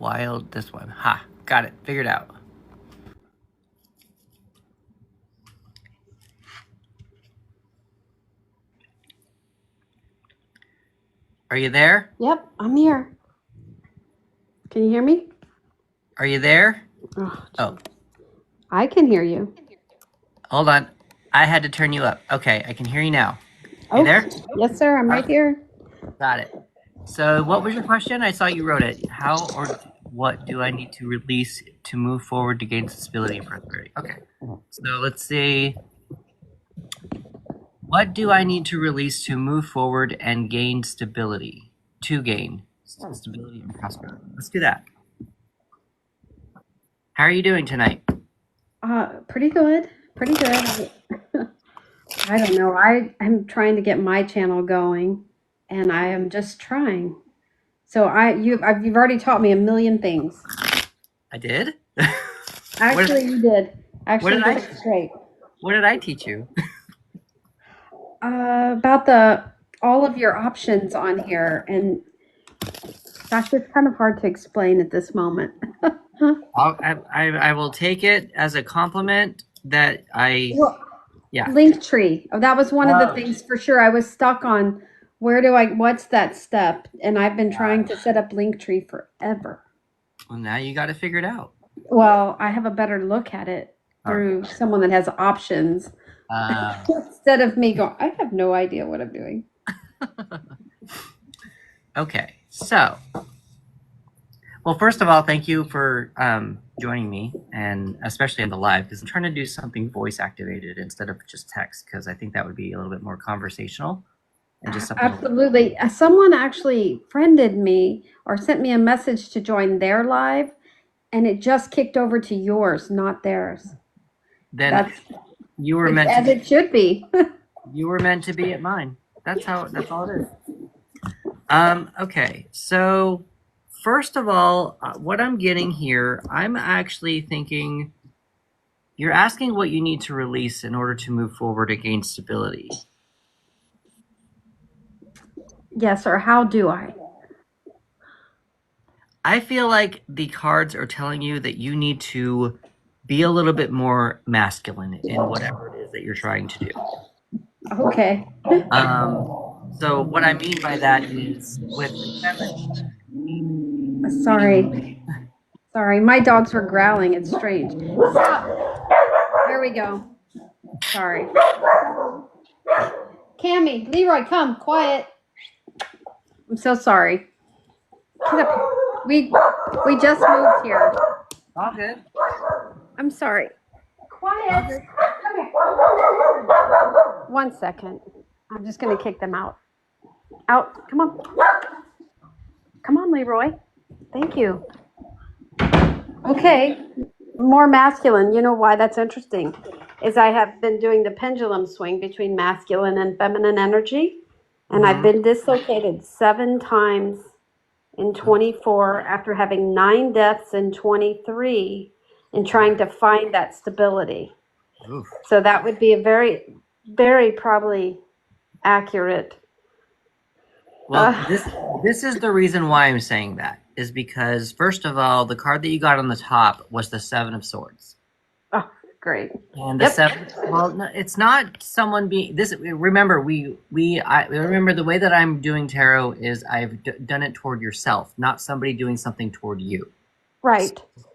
wild this one. Ha, got it, figured out. Are you there? Yep, I'm here. Can you hear me? Are you there? Oh. I can hear you. Hold on. I had to turn you up. Okay, I can hear you now. You there? Yes, sir. I'm right here. Got it. So what was your question? I saw you wrote it. How or what do I need to release to move forward to gain stability and prosperity? Okay. So let's see. What do I need to release to move forward and gain stability? To gain stability and prosperity. Let's do that. How are you doing tonight? Pretty good. Pretty good. I don't know. I'm trying to get my channel going, and I am just trying. So you've already taught me a million things. I did? Actually, you did. Actually, what did you did great. What did I teach you? About all of your options on here, and gosh, it's kind of hard to explain at this moment. I will take it as a compliment that yeah. Linktree. Oh, that was one of the things for sure. I was stuck on what's that step? And I've been trying to set up Linktree forever. Well, now you got to figure it out. Well, I have a better look at it through someone that has options instead of me going, I have no idea what I'm doing. Okay, so, well, first of all, thank you for joining me, and especially on the live, because I'm trying to do something voice activated instead of just text, because I think that would be a little bit more conversational. And just Absolutely. Someone actually friended me or sent me a message to join their live, and it just kicked over to yours, not theirs. Then you were meant as it should be. You were meant to be at mine. That's all it is. Okay, so first of all, what I'm getting here, I'm actually thinking you're asking what you need to release in order to move forward and gain stability. Yes, or how do I? I feel like the cards are telling you that you need to be a little bit more masculine in whatever it is that you're trying to do. Okay. So what I mean by that is with Sorry, my dogs were growling. It's strange. Stop. There we go. Sorry. Cammy, Leroy, come. Quiet. I'm so sorry. Get up. We just moved here. All good. I'm sorry. Quiet. Come here. 1 second. I'm just going to kick them out. Out. Come on. Come on, Leroy. Thank you. Okay. More masculine. You know why that's interesting? Is I have been doing the pendulum swing between masculine and feminine energy. And I've been dislocated 7 times in 24 after having 9 deaths in 23 and trying to find that stability. Oof. So that would be a very, very probably accurate. Well, this is the reason why I'm saying that, is because, first of all, the card that you got on the top was the 7 of Swords. Oh, great. And the 7, well, no, it's not someone being, remember, I remember the way that I'm doing tarot is I've done it toward yourself, not somebody doing something toward you. Right. So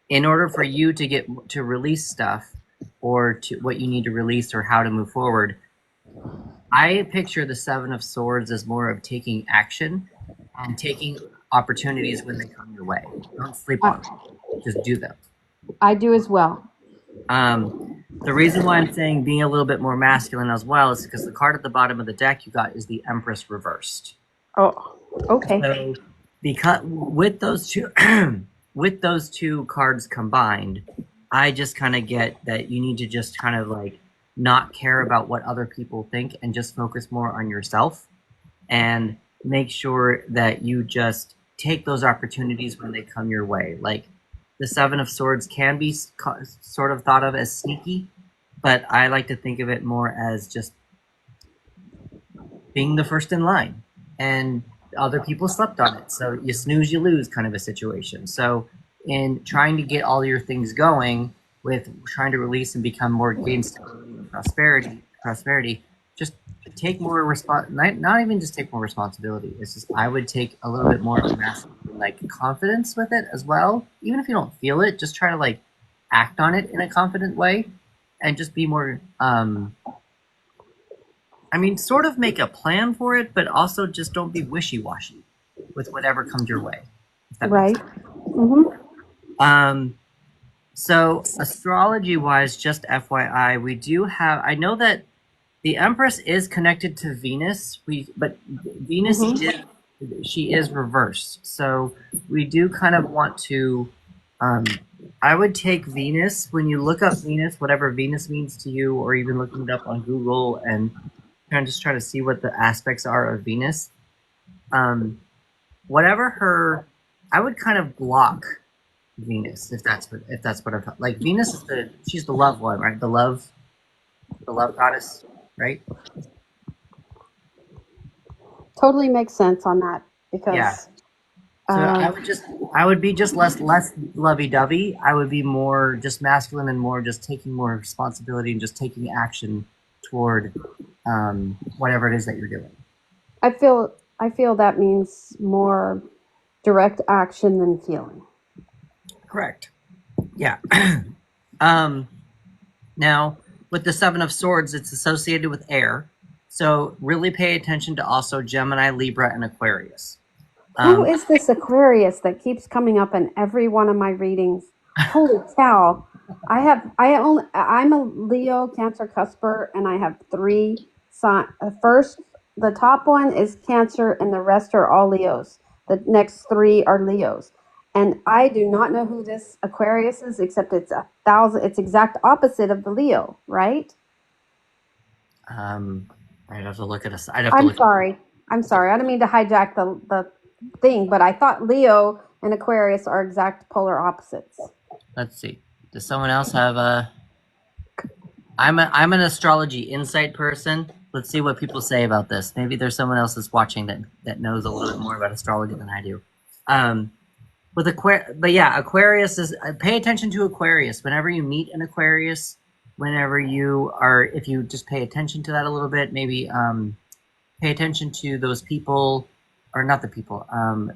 in order for you to release stuff, or to what you need to release or how to move forward, I picture the 7 of Swords as more of taking action and taking opportunities when they come your way. Don't sleep on them. Just do them. I do as well. The reason why I'm saying being a little bit more masculine as well is because the card at the bottom of the deck you got is the Empress reversed. Oh, okay. So because with those two cards combined, I just kind of get that you need to just kind of like not care about what other people think and just focus more on yourself and make sure that you just take those opportunities when they come your way. Like the 7 of Swords can be sort of thought of as sneaky, but I like to think of it more as just being the first in line and other people slept on it. So you snooze, you lose kind of a situation. So in trying to get all your things going with trying to release and become more gain stability and prosperity, just take more not even just take more responsibility. It's just I would take a little bit more of masculine like confidence with it as well. Even if you don't feel it, just try to like act on it in a confident way and just be more I mean, sort of make a plan for it, but also just don't be wishy-washy with whatever comes your way. If that makes Right. sense. Hmm. So astrology-wise, just FYI, we do have. I know that the Empress is connected to Venus. But Venus Hmm. is she is reversed. So we do kind of want to. Um, I would take Venus when you look up Venus, whatever Venus means to you, or even looking it up on Google and kind of just try to see what the aspects are of Venus. Um, whatever her, I would kind of block Venus if that's what I'm like. Venus is she's the love one, right? The love goddess, right? Totally makes sense on that Yeah. because So uh, I would be just less lovey dovey. I would be more just masculine and more just taking more responsibility and just taking action toward whatever it is that you're doing. I feel that means more direct action than feeling. Correct. Yeah. um, Now, with the Seven of Swords, it's associated with air. So really pay attention to also Gemini, Libra, and Aquarius. Who Um, is this Aquarius that keeps coming up in every one of my readings? Holy cow. I'm a Leo Cancer cusper and I have three sign first the top one is Cancer and the rest are all Leos. The next three are Leos. And I do not know who this Aquarius is except it's exact opposite of the Leo, right? um, I'd have to look at us. I'd have to I'm look. sorry. I'm sorry. I don't mean to hijack the thing, but I thought Leo and Aquarius are exact polar opposites. Let's see. Does someone else have a? I'm an astrology insight person. Let's see what people say about this. Maybe there's someone else that's watching that knows a little bit more about astrology than I do. Um, but yeah, Aquarius is. Pay attention to Aquarius whenever you meet an Aquarius. Whenever you are, if you just pay attention to that a little bit, maybe pay attention to those people, or not the people,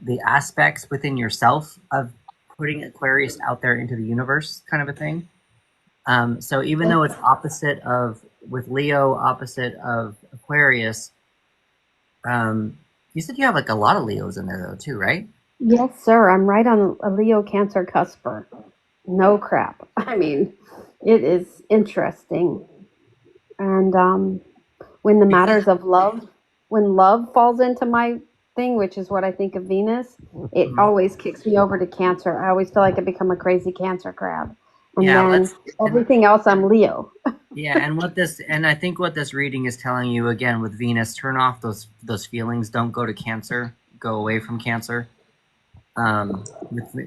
the aspects within yourself of putting Aquarius out there into the universe, kind of a thing. So even though it's opposite of with Leo, opposite of Aquarius, you said you have like a lot of Leos in there though too, right? Yes, sir. I'm right on a Leo Cancer cusper. No crap. I mean, it is interesting. And when the Because matters of love, when love falls into my thing, which is what I think of Venus, it mhm. always kicks me over to Cancer. I always feel like I become a crazy Cancer crab. And Yeah, then let's and everything else, I'm Leo. yeah, and I think what this reading is telling you again with Venus, turn off those feelings. Don't go to Cancer. Go away from Cancer.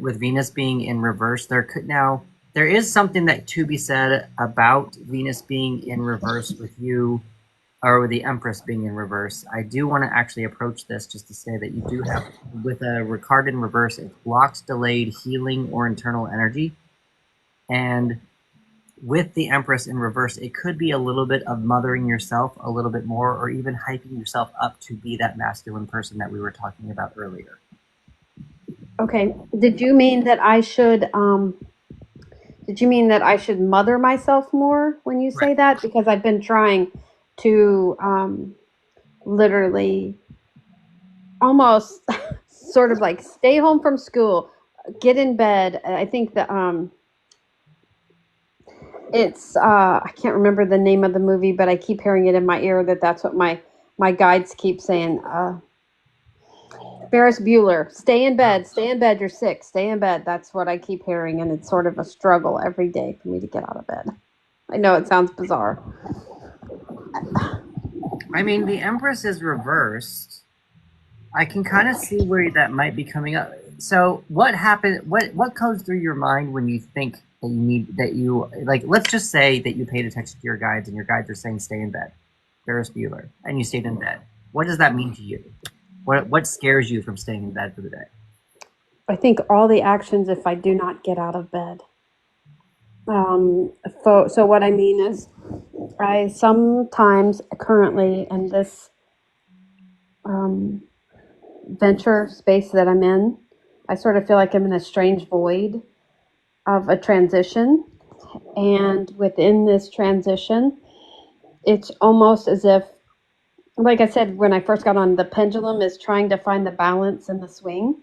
With Venus being in reverse, there is something that to be said about Venus being in reverse with you, or with the Empress being in reverse. I do want to actually approach this just to say that you do have with a card in reverse, it blocks delayed healing or internal energy, and with the Empress in reverse, it could be a little bit of mothering yourself a little bit more, or even hyping yourself up to be that masculine person that we were talking about earlier. Okay. Did you mean that I should mother myself more when you say Correct. that? Because I've been trying to literally almost sort of like stay home from school, get in bed. I think that it's I can't remember the name of the movie, but I keep hearing it in my ear that that's what my guides keep saying. Ferris Bueller, stay in bed. You're sick, stay in bed. That's what I keep hearing, and it's sort of a struggle every day for me to get out of bed. I know it sounds bizarre. I mean, the Empress is reversed. I can kind of see where that might be coming up. So, what happened? What goes through your mind when you think that you need that you like? Let's just say that you paid attention to your guides, and your guides are saying stay in bed, Ferris Bueller, and you stayed in bed. What does that mean to you? What scares you from staying in bed for the day? I think all the actions if I do not get out of bed. Um, so what I mean is, I sometimes currently in this um, venture space that I'm in, I sort of feel like I'm in a strange void of a transition. And within this transition, it's almost as if, like I said, when I first got on, the pendulum is trying to find the balance in the swing.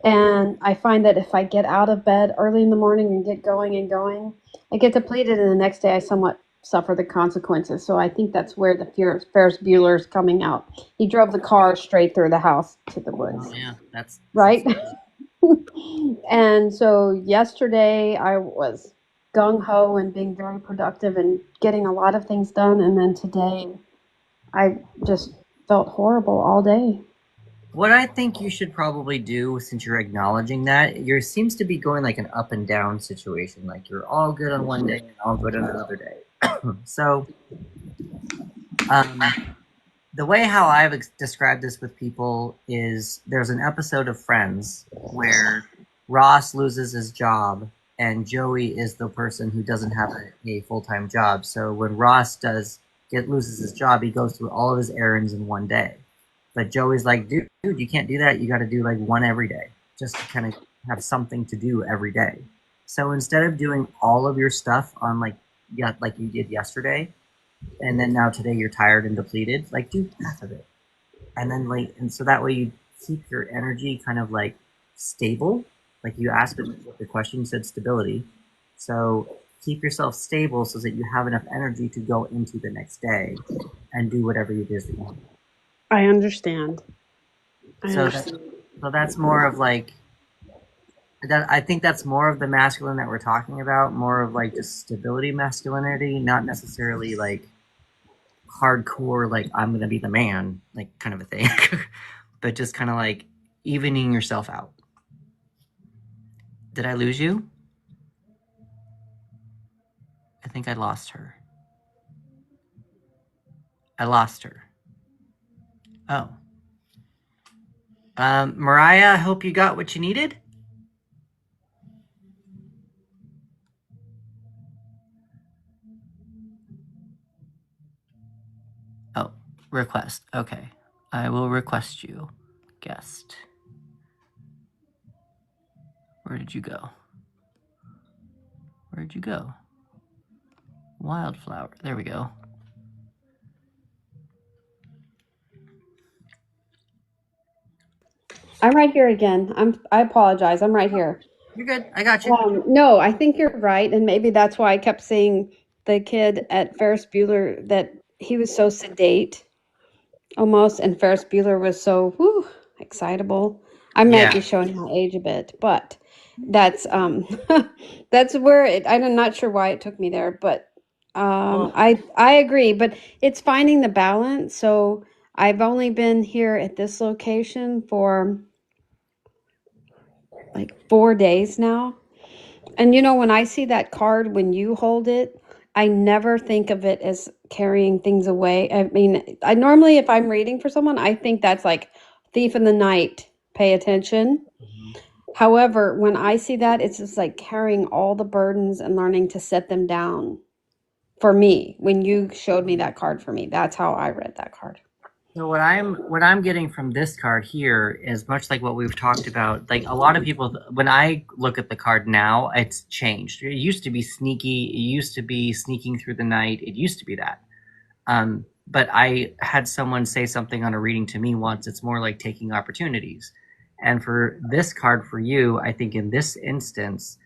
And I find that if I get out of bed early in the morning and get going and going, I get depleted, and the next day I somewhat suffer the consequences. So I think that's where the Ferris Bueller is coming out. He drove the car straight through the house to the Oh woods, yeah, right? And so yesterday I was gung ho and being very productive and getting a lot of things done. And then today I just felt horrible all day. what I think you should probably do, since you're acknowledging that, you seems to be going like an up and down situation. Like you're all good on one day and all good on another day. So, um, the way how I've described this with people is there's an episode of Friends where Ross loses his job and Joey is the person who doesn't have a full time job. So when Ross loses his job, he goes through all of his errands in one day. But Joey's like, dude, you can't do that. You got to do like one every day, just to kind of have something to do every day. So instead of doing all of your stuff on like you did yesterday, and then now today you're tired and depleted, like do half of it, and then like, and so that way you keep your energy kind of like stable. Like you asked the question, you said stability. So keep yourself stable so that you have enough energy to go into the next day and do whatever it is that you want. I understand. I So that understand. so that's more of like that. I think that's more of the masculine that we're talking about, more of like just stability masculinity, not necessarily like hardcore like I'm gonna be the man like kind of a thing, but just kind of like evening yourself out. Did I lose you? I think I lost her. I lost her. Oh. Mariah, I hope you got what you needed. Oh, request. Okay. I will request you. Guest. Where did you go? Where did you go? Wildflower. There we go. I'm right here again. I apologize. I'm right here. You're good. I got you. No, I think you're right, and maybe that's why I kept seeing the kid at Ferris Bueller, that he was so sedate almost, and Ferris Bueller was so excitable. I might Yeah. be showing my age a bit, but that's that's where I'm not sure why it took me there, but Well, I agree, but it's finding the balance. So I've only been here at this location for like 4 days now. And when I see that card, when you hold it, I never think of it as carrying things away. I mean, I normally, if I'm reading for someone, I think that's like thief in the night, pay attention. mhm. However, when I see that, it's just like carrying all the burdens and learning to set them down. For me, when you showed me that card for me, that's how I read that card. So what I'm getting from this card here is much like what we've talked about. Like a lot of people, when I look at the card now, it's changed. It used to be sneaky. It used to be sneaking through the night. It used to be that. But I had someone say something on a reading to me once. It's more like taking opportunities. And for this card for you, I think in this instance,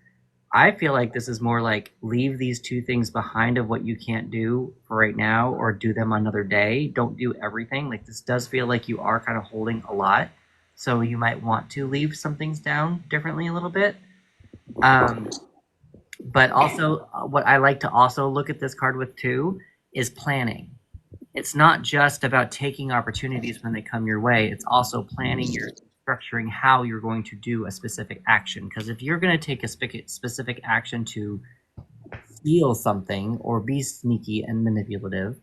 I feel like this is more like leave these two things behind of what you can't do for right now or do them another day. Don't do everything. Like this does feel like you are kind of holding a lot. So you might want to leave some things down differently a little bit. Um, but also, what I like to also look at this card with too is planning. It's not just about taking opportunities when they come your way. It's also planning your structuring how you're going to do a specific action. Because if you're going to take a specific action to steal something or be sneaky and manipulative,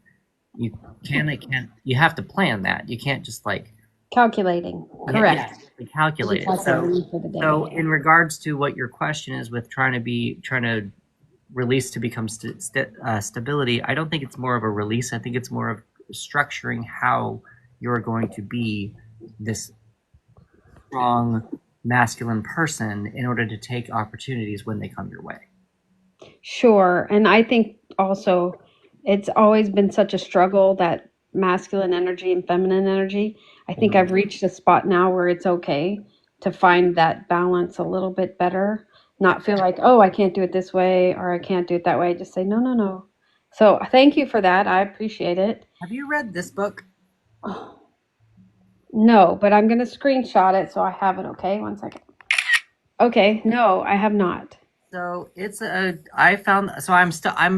you can't you have to plan that. You can't just like Calculating. Yeah, Correct. yeah, calculate it. Calculating for the day. So in regards to what your question is with trying to release to become stability, I don't think it's more of a release. I think it's more of structuring how you're going to be this strong masculine person in order to take opportunities when they come your way. Sure. And I think also it's always been such a struggle, that masculine energy and feminine energy. I think I've reached a spot now where it's okay to find that balance a little bit better. Not feel like, oh, I can't do it this way or I can't do it that way. Just say, no, no, no. So thank you for that. I appreciate it. Have you read this book? No, but I'm going to screenshot it so I have it. Okay. 1 second. Okay. No, I have not. So I'm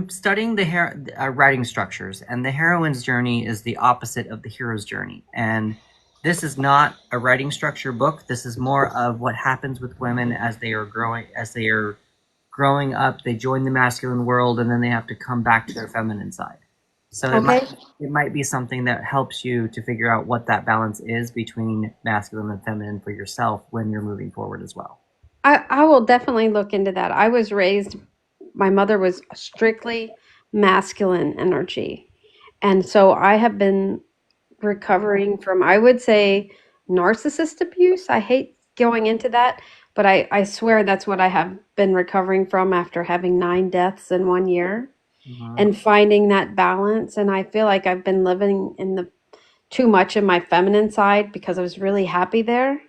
studying the writing structures, and the heroine's journey is the opposite of the hero's journey. And this is not a writing structure book. This is more of what happens with women as they are growing up. They join the masculine world, and then they have to come back to their feminine side. So it might be something that helps you to figure out what that balance is between masculine and feminine for yourself when you're moving forward as well. I will definitely look into that. I was raised, my mother was strictly masculine energy. And so I have been recovering from, I would say, narcissist abuse. I hate going into that, but I swear that's what I have been recovering from after having 9 deaths in 1 year and finding that balance. And I feel like I've been living in the too much in my feminine side because I was really happy there.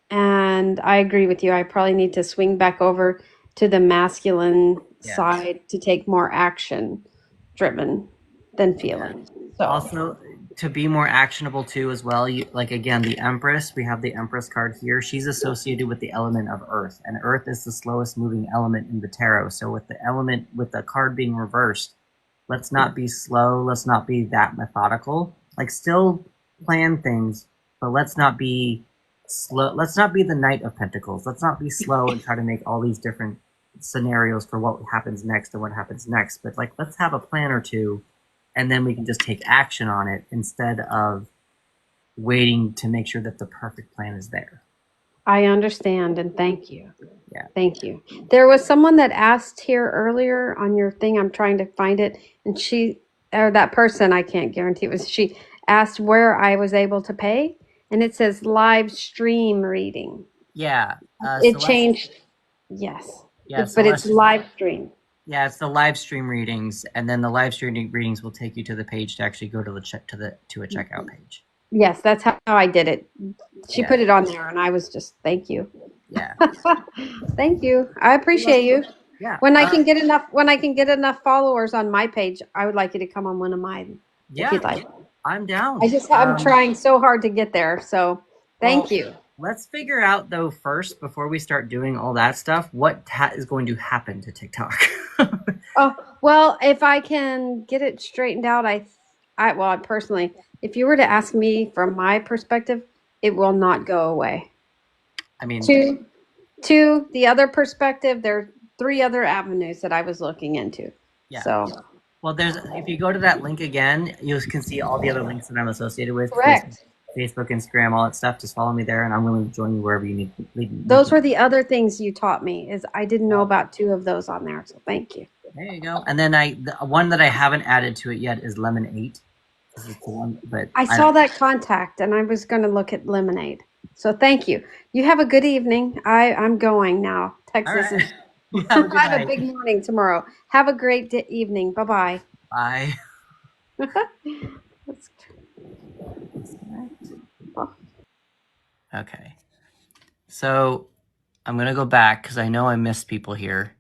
And I agree with you. I probably need to swing back over to the masculine side to take more action driven than feeling. So Also, to be more actionable too as well, like again, the Empress, we have the Empress card here. She's associated with the element of Earth, and Earth is the slowest moving element in the tarot. So with the card being reversed, let's not be slow, let's not be that methodical. Like, still plan things, but let's not be slow. Let's not be the Knight of Pentacles. Let's not be slow and try to make all these different scenarios for what happens next and what happens next. But like, let's have a plan or two, and then we can just take action on it instead of waiting to make sure that the perfect plan is there. I understand, and thank you. Yeah. Thank you. There was someone that asked here earlier on your thing. I'm trying to find it, and that person, I can't guarantee it was she, asked where I was able to pay, and it says live stream reading. Yeah. It changed. Yes. Yeah, but it's live stream. Yeah, it's the live stream readings, and then the live stream readings will take you to the page to actually go to a checkout page. Yes, that's how I did it. She put it on there, and I was just, thank you. Yeah. Thank you. I appreciate you. Yeah. When I can get enough followers on my page, I would like you to come on one of mine. Yeah. If you'd like. I'm down. I'm trying so hard to get there. So thank you. Let's figure out though first, before we start doing all that stuff, what is going to happen to TikTok. Well, if I can get it straightened out, I personally, if you were to ask me from my perspective, it will not go away. I mean, to the other perspective, there are 3 other avenues that I was looking into. Yeah. So, well, if you go to that link again, you can see all the other links that I'm associated with. Correct. Facebook, Instagram, all that stuff. Just follow me there, and I'm willing to join you wherever you need to lead. Those were the other things you taught me. Is I didn't know about 2 of those on there. So thank you. There you go. And then the one that I haven't added to it yet is Lemonade. This is the one, but I saw that contact, and I was going to look at Lemonade. So thank you. You have a good evening. I'm going now. Texas. Right. I have a big morning tomorrow. Have a great evening. Bye-bye. Bye. Okay. So I'm going to go back because I know I missed people here.